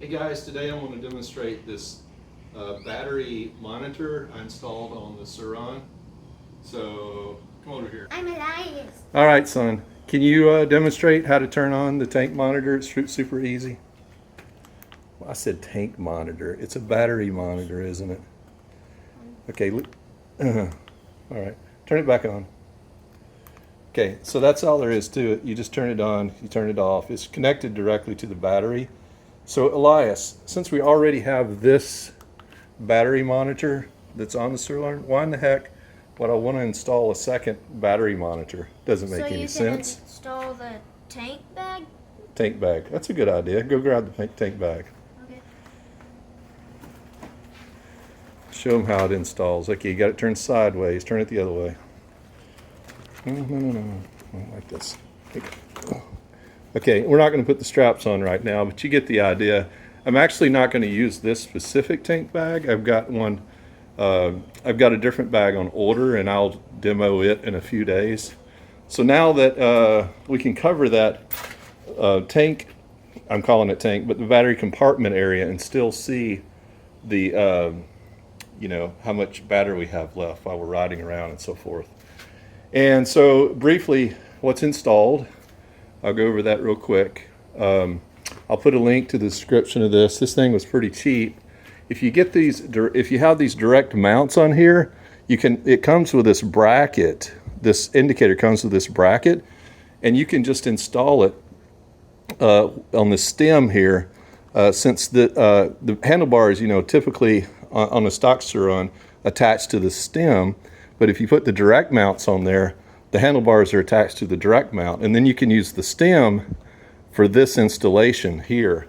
Hey guys, today I'm going to demonstrate this battery monitor I installed on the Sur-Ron. So come over here. I'm Elias. All right, son. Can you demonstrate how to turn on the tank monitor? It's super easy. Well, I said tank monitor. It's a battery monitor, isn't it? Okay. All right. Turn it back on. Okay, so that's all there is to it. You just turn it on, you turn it off. It's connected directly to the battery. So Elias, since we already have this battery monitor that's on the Sur-Ron, why in the heck would I want to install a second battery monitor? Doesn't make any sense. So you can install the tank bag? Tank bag. That's a good idea. Go grab the tank bag. Okay. Show them how it installs. Okay, you got it turned sideways. Turn it the other way. No. Like this. Okay, we're not going to put the straps on right now, but you get the idea. I'm actually not going to use this specific tank bag. I've got one. I've got a different bag on order, and I'll demo it in a few days. So now that we can cover that tank, I'm calling it tank, but the battery compartment area, and still see the, how much battery we have left while we're riding around and so forth. And so briefly, what's installed. I'll go over that real quick. I'll put a link to the description of this. This thing was pretty cheap. If you get these, if you have these direct mounts on here, it comes with this bracket. This indicator comes with this bracket, and you can just install it on the stem here. Since the handlebars, typically on a stock Sur-Ron attached to the stem, but if you put the direct mounts on there, the handlebars are attached to the direct mount, and then you can use the stem for this installation here.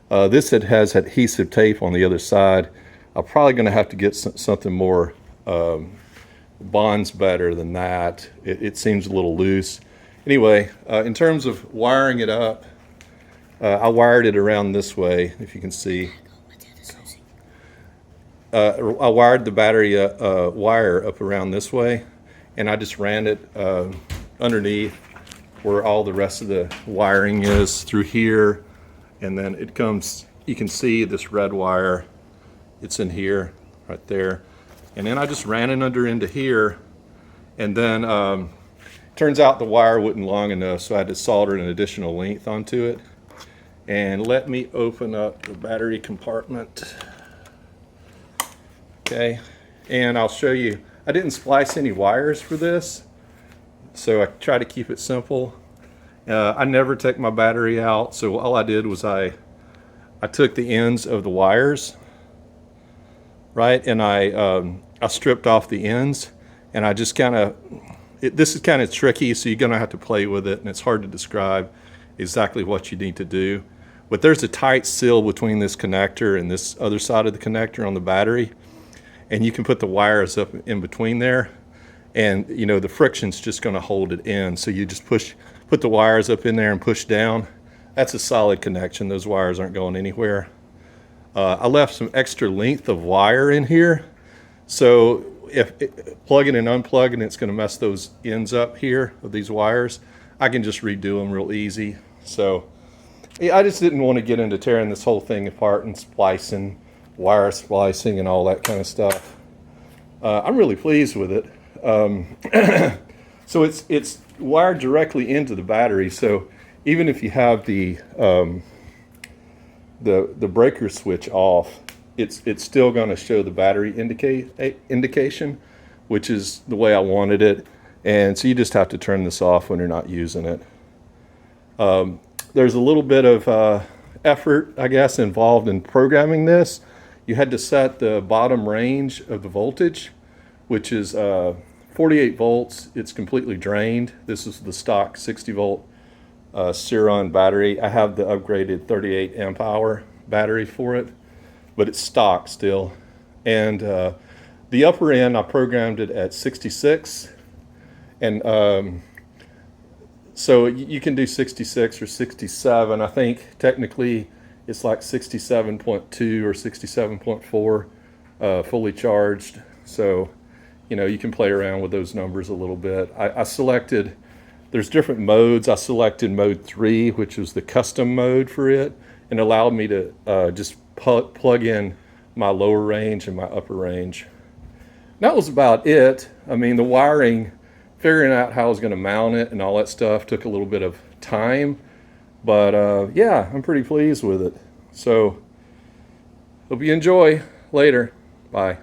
This has adhesive tape on the other side. I'm probably going to have to get something more bonds better than that. It seems a little loose. Anyway, in terms of wiring it up, I wired it around this way, if you can see. I wired the battery wire up around this way, and I just ran it underneath where all the rest of the wiring is through here, and then it comes, you can see this red wire, it's in here, right there, and then I just ran it into here, and then turns out the wire wasn't long enough, so I had to solder an additional length onto it. And let me open up the battery compartment. Okay, and I'll show you. I didn't splice any wires for this, so I try to keep it simple. I never take my battery out, so all I did was I took the ends of the wires, right, and I stripped off the ends, and I just kind of, this is kind of tricky, so you're going to have to play with it, and it's hard to describe exactly what you need to do. But there's a tight seal between this connector and this other side of the connector on the battery, and you can put the wires up in between there, and the friction's just going to hold it in. So you just put the wires up in there and push down. That's a solid connection. Those wires aren't going anywhere. I left some extra length of wire in here, so if plugging and unplugging, it's going to mess those ends up here of these wires. I can just redo them real easy. So yeah, I just didn't want to get into tearing this whole thing apart and splicing, wire splicing and all that kind of stuff. I'm really pleased with it. So it's wired directly into the battery, so even if you have the breaker switch off, it's still going to show the battery indication, which is the way I wanted it. And so you just have to turn this off when you're not using it. There's a little bit of effort, I guess, involved in programming this. You had to set the bottom range of the voltage, which is 48 volts. It's completely drained. This is the stock 60 volt Sur-Ron battery. I have the upgraded 38 amp hour battery for it, but it's stock still. And the upper end, I programmed it at 66. And so you can do 66 or 67. I think technically it's like 67.2 or 67.4 fully charged. So, you can play around with those numbers a little bit. I selected, there's different modes. I selected mode 3, which was the custom mode for it. and allowed me to just plug in my lower range and my upper range. That was about it. I mean, the wiring, figuring out how I was going to mount it and all that stuff took a little bit of time, but yeah, I'm pretty pleased with it. So hope you enjoy. Later. Bye.